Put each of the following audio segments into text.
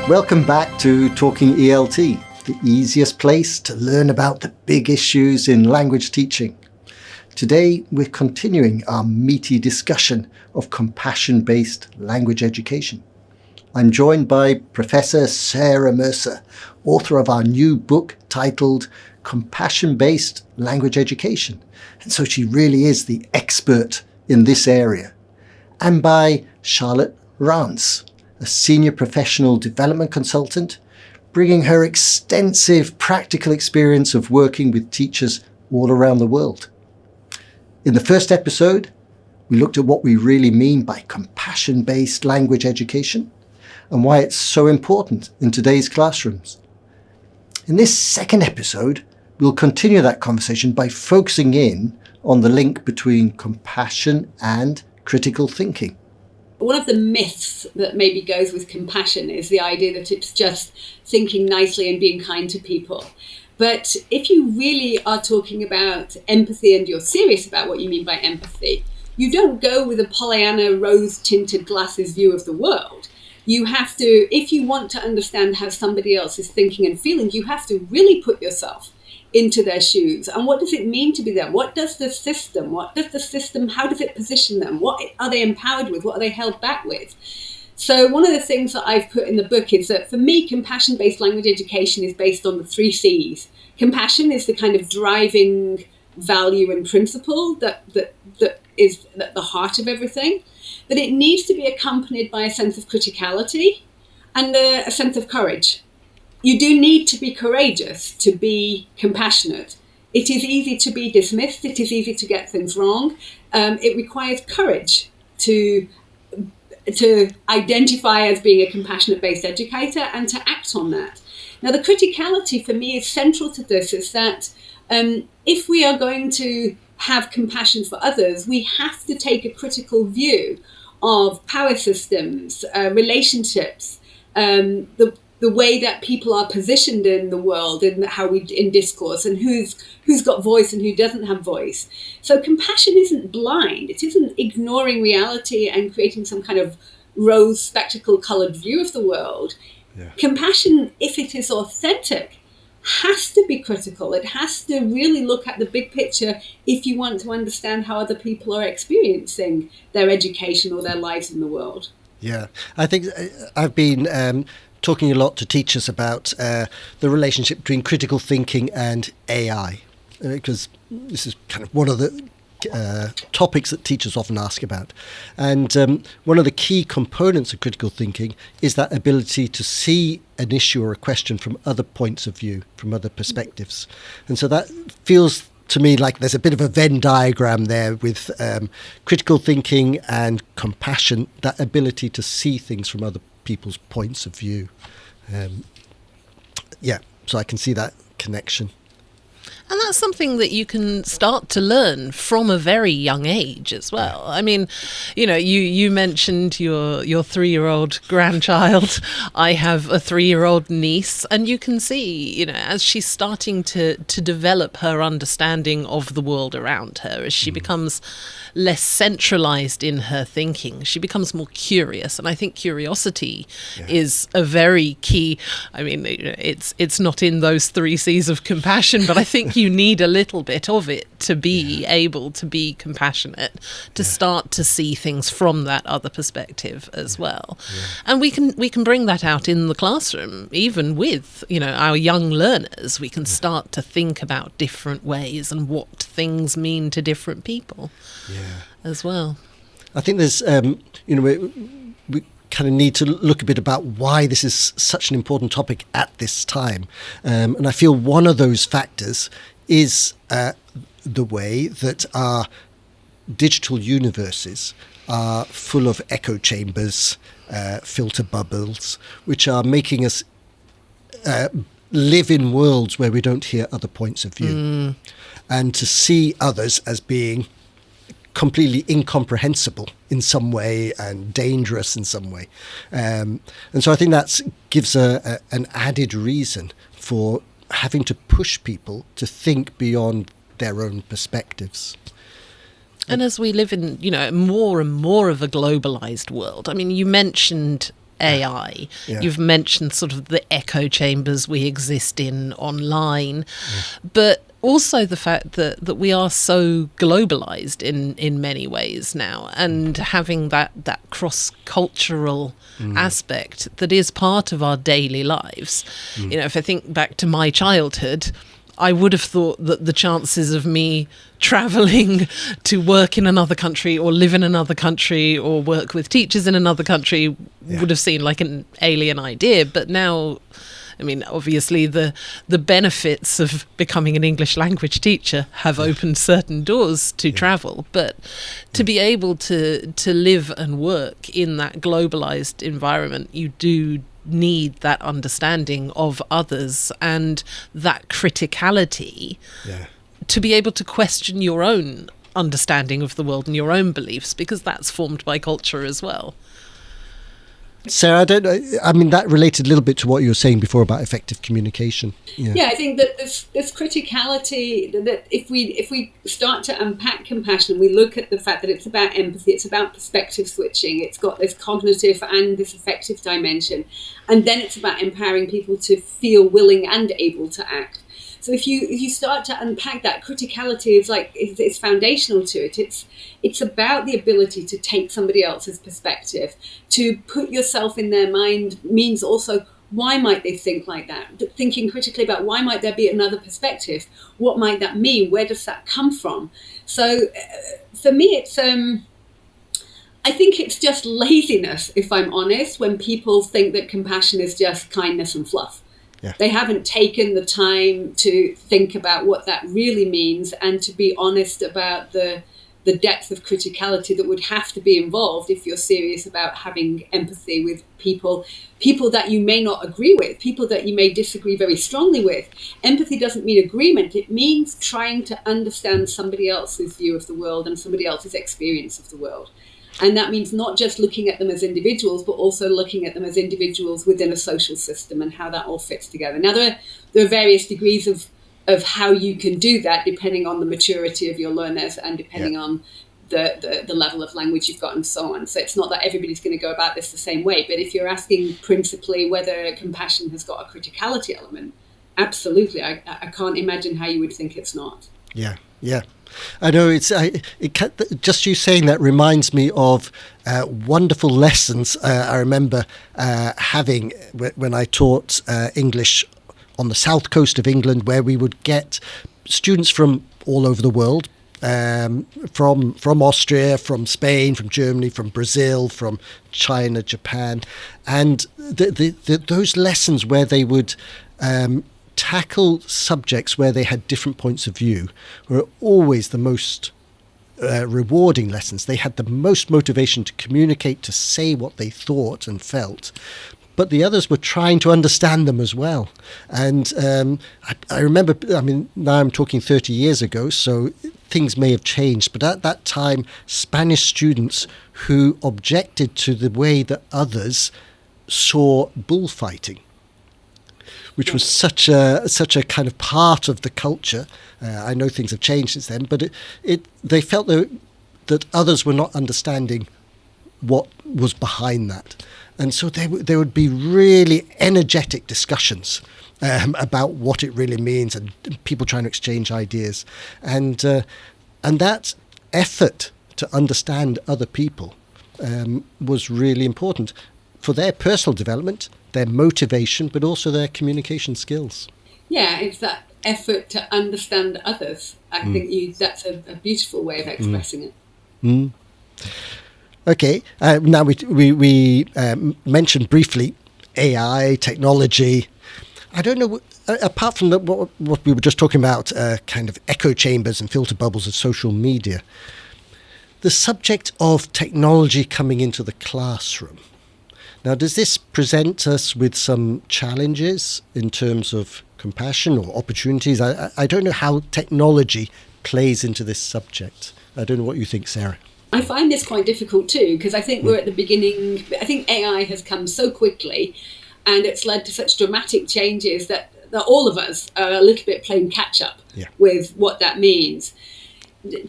Welcome back to Talking ELT, the easiest place to learn about the big issues in language teaching. Today, we're continuing our meaty discussion of compassion-based language education. I'm joined by Professor Sarah Mercer, author of our new book titled Compassion-Based Language Education. And so she really is the expert in this area. And by Charlotte Rance, a senior professional development consultant, bringing her extensive practical experience of working with teachers all around the world. In the first episode, we looked at what we really mean by compassion-based language education and why it's so important in today's classrooms. In this second episode, we'll continue that conversation by focusing in on the link between compassion and critical thinking. One of the myths that maybe goes with compassion is the idea that it's just thinking nicely and being kind to people. But if you really are talking about empathy and you're serious about what you mean by empathy, you don't go with a Pollyanna rose-tinted glasses view of the world. You have to, if you want to understand how somebody else is thinking and feeling, you have to really put yourself into their shoes. And what does it mean to be there? How does the system position them? What are they empowered with? What are they held back with? So one of the things that I've put in the book is that for me, compassion-based language education is based on the 3 C's. Compassion is the kind of driving value and principle that is at the heart of everything. But it needs to be accompanied by a sense of criticality and a sense of courage. You do need to be courageous to be compassionate. It is easy to be dismissed. It is easy to get things wrong. It requires courage to identify as being a compassionate-based educator and to act on that. Now, the criticality for me is central to this, is that if we are going to have compassion for others, we have to take a critical view of power systems, relationships, the way that people are positioned in the world, in discourse, and who's got voice and who doesn't have voice. So compassion isn't blind. It isn't ignoring reality and creating some kind of rose spectacle coloured view of the world. Yeah. Compassion, if it is authentic, has to be critical. It has to really look at the big picture if you want to understand how other people are experiencing their education or their lives in the world. Yeah, I think I've been talking a lot to teachers about the relationship between critical thinking and AI, because this is kind of one of the topics that teachers often ask about. And one of the key components of critical thinking is that ability to see an issue or a question from other points of view, from other perspectives. And so that feels to me like there's a bit of a Venn diagram there with critical thinking and compassion, that ability to see things from other people's points of view. So I can see that connection. And that's something that you can start to learn from a very young age as well. I mean, you mentioned your 3-year-old grandchild. I have a 3-year-old niece, and you can see, as she's starting to develop her understanding of the world around her, as she becomes less centralized in her thinking, she becomes more curious. And I think curiosity is a very key. I mean, it's not in those 3 C's of compassion, but I think you need a little bit of it to be able to be compassionate, to start to see things from that other perspective as well. And we can bring that out in the classroom, even with our young learners. We can start to think about different ways and what things mean to different people as well. I think there's we kind of need to look a bit about why this is such an important topic at this time. And I feel one of those factors is the way that our digital universes are full of echo chambers, filter bubbles, which are making us live in worlds where we don't hear other points of view. And to see others as being completely incomprehensible in some way and dangerous in some way. And so I think that gives an added reason for having to push people to think beyond their own perspectives. And as we live in, more and more of a globalized world, I mean, you mentioned AI. Yeah. You've mentioned sort of the echo chambers we exist in online, but also the fact that we are so globalized in many ways now, and having that cross-cultural aspect that is part of our daily lives. You know, if I think back to my childhood, I would have thought that the chances of me traveling to work in another country or live in another country or work with teachers in another country would have seemed like an alien idea. But now, I mean, obviously the benefits of becoming an English language teacher have opened certain doors to travel, but to be able to live and work in that globalized environment, you do need that understanding of others and that criticality to be able to question your own understanding of the world and your own beliefs, because that's formed by culture as well. Sarah, I don't know. I mean, that related a little bit to what you were saying before about effective communication. Yeah, I think that this criticality, that if we start to unpack compassion, we look at the fact that it's about empathy, it's about perspective switching, it's got this cognitive and this affective dimension, and then it's about empowering people to feel willing and able to act. So if you start to unpack that, criticality is like it's foundational to it. It's about the ability to take somebody else's perspective, to put yourself in their mind means also, why might they think like that? Thinking critically about why might there be another perspective? What might that mean? Where does that come from? So for me, it's I think it's just laziness, if I'm honest, when people think that compassion is just kindness and fluff. Yeah. They haven't taken the time to think about what that really means and to be honest about the depth of criticality that would have to be involved if you're serious about having empathy with people that you may not agree with, people that you may disagree very strongly with. Empathy doesn't mean agreement. It means trying to understand somebody else's view of the world and somebody else's experience of the world. And that means not just looking at them as individuals, but also looking at them as individuals within a social system and how that all fits together. Now, there are various degrees of how you can do that, depending on the maturity of your learners and depending on the level of language you've got and so on. So it's not that everybody's going to go about this the same way. But if you're asking principally whether compassion has got a criticality element, absolutely. I can't imagine how you would think it's not. Yeah, yeah. I know just you saying that reminds me of wonderful lessons I remember having when I taught English on the south coast of England, where we would get students from all over the world, from Austria, from Spain, from Germany, from Brazil, from China, Japan, and those lessons where they would tackle subjects where they had different points of view were always the most rewarding lessons. They had the most motivation to communicate, to say what they thought and felt, but the others were trying to understand them as well. And I remember, I mean, now I'm talking 30 years ago, so things may have changed, but at that time, Spanish students who objected to the way that others saw bullfighting, which was such a kind of part of the culture. I know things have changed since then, but they felt that others were not understanding what was behind that. And so there would be really energetic discussions about what it really means, and people trying to exchange ideas. And that effort to understand other people was really important for their personal development, their motivation, but also their communication skills. Yeah, it's that effort to understand others. I think that's a beautiful way of expressing it. Mm. Okay, now we mentioned briefly AI, technology. I don't know, apart from what we were just talking about, kind of echo chambers and filter bubbles of social media, the subject of technology coming into the classroom. Now, does this present us with some challenges in terms of compassion or opportunities? I don't know how technology plays into this subject. I don't know what you think, Sarah. I find this quite difficult too, because I think we're at the beginning. I think AI has come so quickly and it's led to such dramatic changes that all of us are a little bit playing catch up with what that means.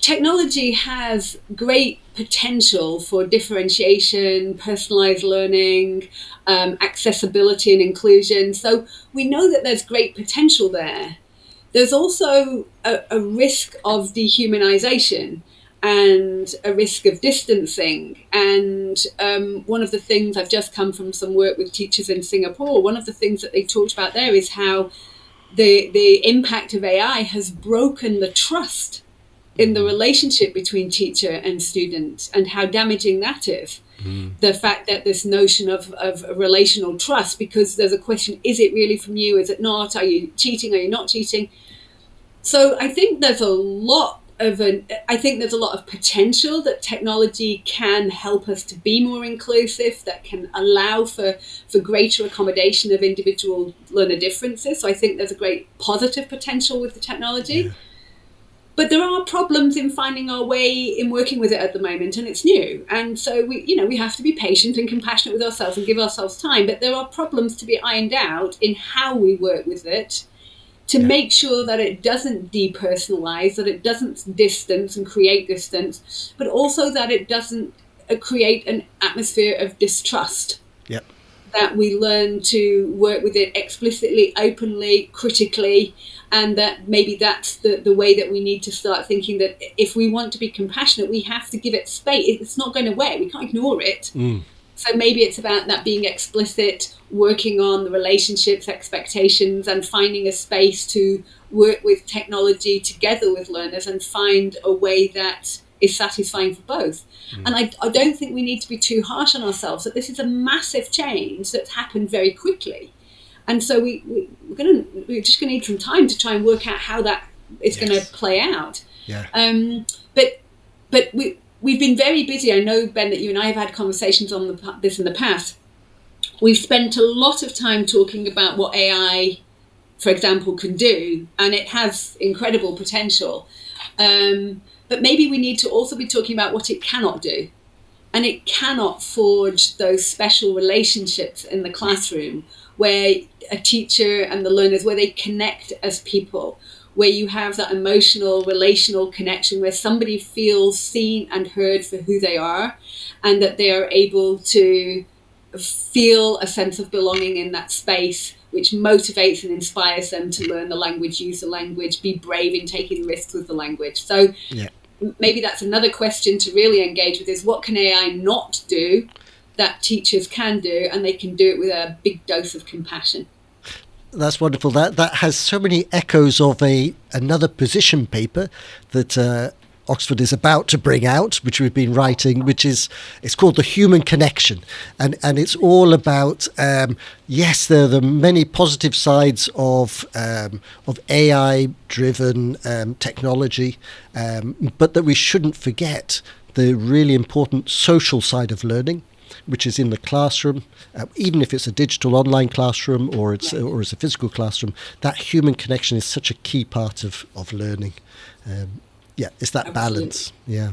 technology has great potential for differentiation, personalized learning, accessibility and inclusion. So we know that there's great potential there. There's also a risk of dehumanization and a risk of distancing. And one of the things, I've just come from some work with teachers in Singapore, one of the things that they talked about there is how the impact of AI has broken the trust in the relationship between teacher and student, and how damaging that is. The fact that this notion of relational trust, because there's a question, is it really from you? Is it not? Are you cheating? Are you not cheating? So I think there's a lot of potential that technology can help us to be more inclusive, that can allow for greater accommodation of individual learner differences. So I think there's a great positive potential with the technology. Yeah. But there are problems in finding our way in working with it at the moment, and it's new. And so we have to be patient and compassionate with ourselves and give ourselves time. But there are problems to be ironed out in how we work with it to make sure that it doesn't depersonalize, that it doesn't distance and create distance, but also that it doesn't create an atmosphere of distrust. Yep. That we learn to work with it explicitly, openly, critically, and that maybe that's the way that we need to start thinking, that if we want to be compassionate, we have to give it space. It's not going away. We can't ignore it. So maybe it's about that being explicit, working on the relationships, expectations, and finding a space to work with technology together with learners and find a way that is satisfying for both. And I don't think we need to be too harsh on ourselves, that this is a massive change that's happened very quickly. And so we're just going to need some time to try and work out how that is going to play out. Yeah. But we've been very busy. I know, Ben, that you and I have had conversations on this in the past. We've spent a lot of time talking about what AI, for example, can do, and it has incredible potential. But maybe we need to also be talking about what it cannot do. And it cannot forge those special relationships in the classroom where a teacher and the learners, where they connect as people, where you have that emotional, relational connection, where somebody feels seen and heard for who they are, and that they are able to feel a sense of belonging in that space, which motivates and inspires them to learn the language, use the language, be brave in taking risks with the language. So maybe that's another question to really engage with, is what can AI not do that teachers can do, and they can do it with a big dose of compassion. That's wonderful. That has so many echoes of another position paper that Oxford is about to bring out, which we've been writing, it's called The Human Connection. And it's all about, yes, there are the many positive sides of AI-driven technology, but that we shouldn't forget the really important social side of learning, which is in the classroom, even if it's a digital online classroom or it's a physical classroom. That human connection is such a key part of learning. It's that balance. Yeah.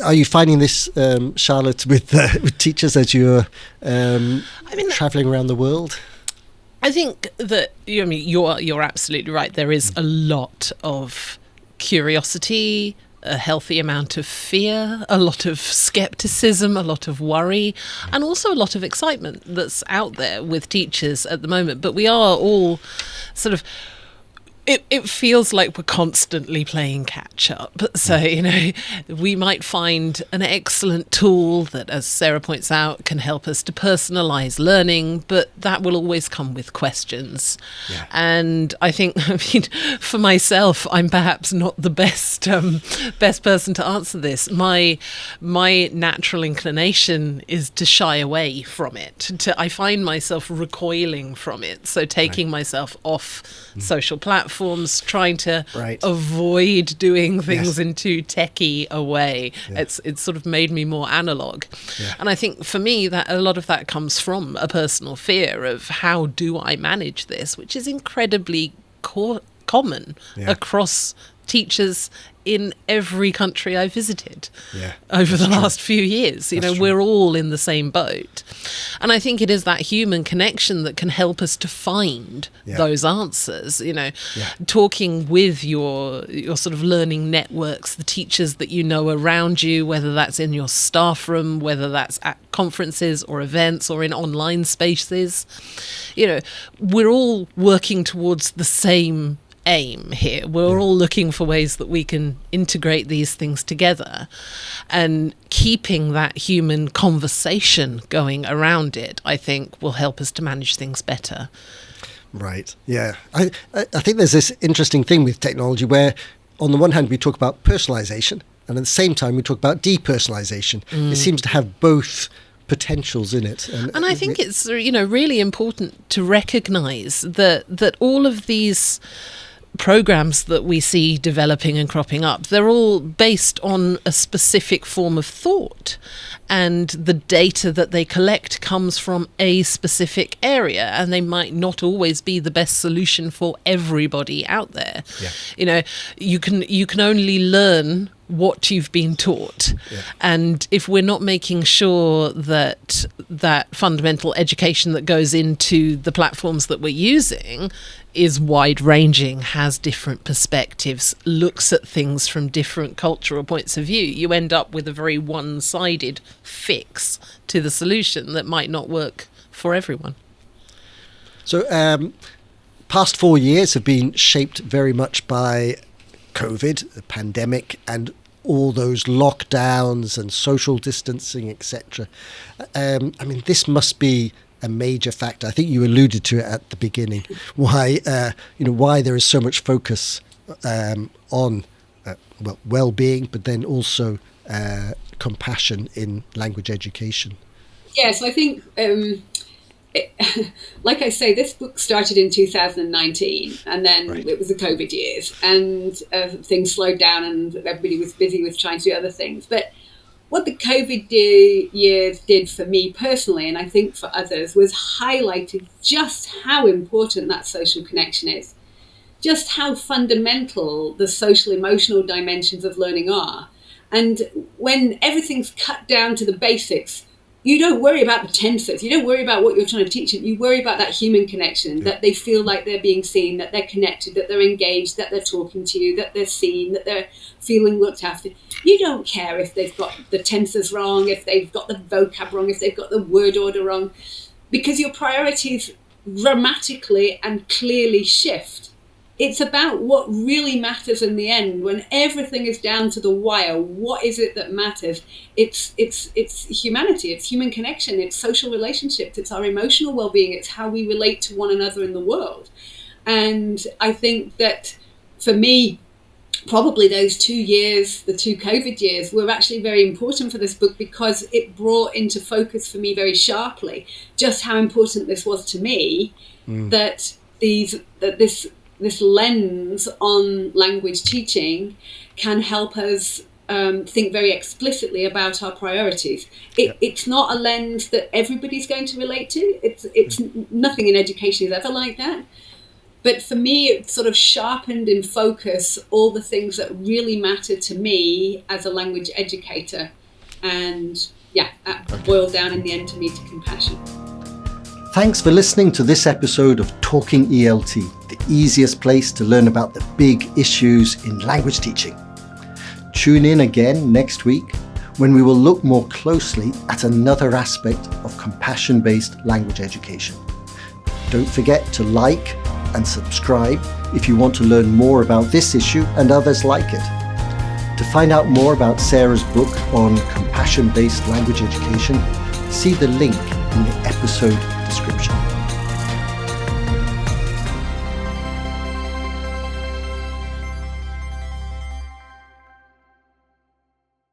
Are you finding this, Charlotte, with teachers as you're traveling around the world? I think that you're absolutely right. There is a lot of curiosity, a healthy amount of fear, a lot of skepticism, a lot of worry, and also a lot of excitement that's out there with teachers at the moment. But we are all sort of, it feels like we're constantly playing catch up. So, we might find an excellent tool that, as Sarah points out, can help us to personalize learning, but that will always come with questions. Yeah. And I think, for myself, I'm perhaps not the best person to answer this. My natural inclination is to shy away from it. I find myself recoiling from it. So taking myself off social platforms, trying to avoid doing things in too techie a way. Yeah. It's sort of made me more analog. Yeah. And I think for me that a lot of that comes from a personal fear of how do I manage this, which is incredibly common across teachers in every country I visited Yeah, over the true. last few years. You That's know, true. we're all in the same boat. And I think it is that human connection that can help us to find Yeah. those answers. You know, Yeah. talking with your sort of learning networks, the teachers that you know around you, whether that's in your staff room, whether that's at conferences or events or in online spaces. You know, we're all working towards the same aim here. We're all looking for ways that we can integrate these things together, and keeping that human conversation going around it, I think, will help us to manage things better. Right. Yeah. I think there's this interesting thing with technology where, on the one hand, we talk about personalization, and at the same time, we talk about depersonalization. It seems to have both potentials in it. And I think it's, you know, really important to recognize that all of these programs that we see developing and cropping up, they're all based on a specific form of thought, and the data that they collect comes from a specific area, and they might not always be the best solution for everybody out there. Yeah. You know, you can only learn what you've been taught. Yeah. And if we're not making sure that that fundamental education that goes into the platforms that we're using is wide-ranging, has different perspectives, looks at things from different cultural points of view, you end up with a very one-sided fix to the solution that might not work for everyone. So, past 4 years have been shaped very much by COVID, the pandemic, and all those lockdowns and social distancing, etc. I mean, this must be a major factor. I think you alluded to it at the beginning. Why there is so much focus on well-being, but then also compassion in language education. Yes, I think, like I say, this book started in 2019, and then it was the COVID years, and things slowed down, and everybody was busy with trying to do other things. But what the COVID years did for me personally, and I think for others, was highlighted just how important that social connection is, just how fundamental the social emotional dimensions of learning are. And when everything's cut down to the basics, you don't worry about the tenses. You don't worry about what you're trying to teach them. You worry about that human connection, that they feel like they're being seen, that they're connected, that they're engaged, that they're talking to you, that they're seen, that they're feeling looked after. You don't care if they've got the tenses wrong, if they've got the vocab wrong, if they've got the word order wrong, because your priorities dramatically and clearly shift. It's about what really matters in the end. When everything is down to the wire, what is it that matters? It's humanity, it's human connection, it's social relationships, it's our emotional well-being, it's how we relate to one another in the world. And I think that for me, probably those 2 years, the 2 COVID years, were actually very important for this book, because it brought into focus for me very sharply just how important this was to me, that this lens on language teaching can help us think very explicitly about our priorities. It's not a lens that everybody's going to relate to. It's nothing in education is ever like that. But for me, it sort of sharpened in focus all the things that really matter to me as a language educator. And that boiled down in the end to me to compassion. Thanks for listening to this episode of Talking ELT, the easiest place to learn about the big issues in language teaching. Tune in again next week when we will look more closely at another aspect of compassion-based language education. Don't forget to like and subscribe if you want to learn more about this issue and others like it. To find out more about Sarah's book on compassion-based language education, see the link in the episode description.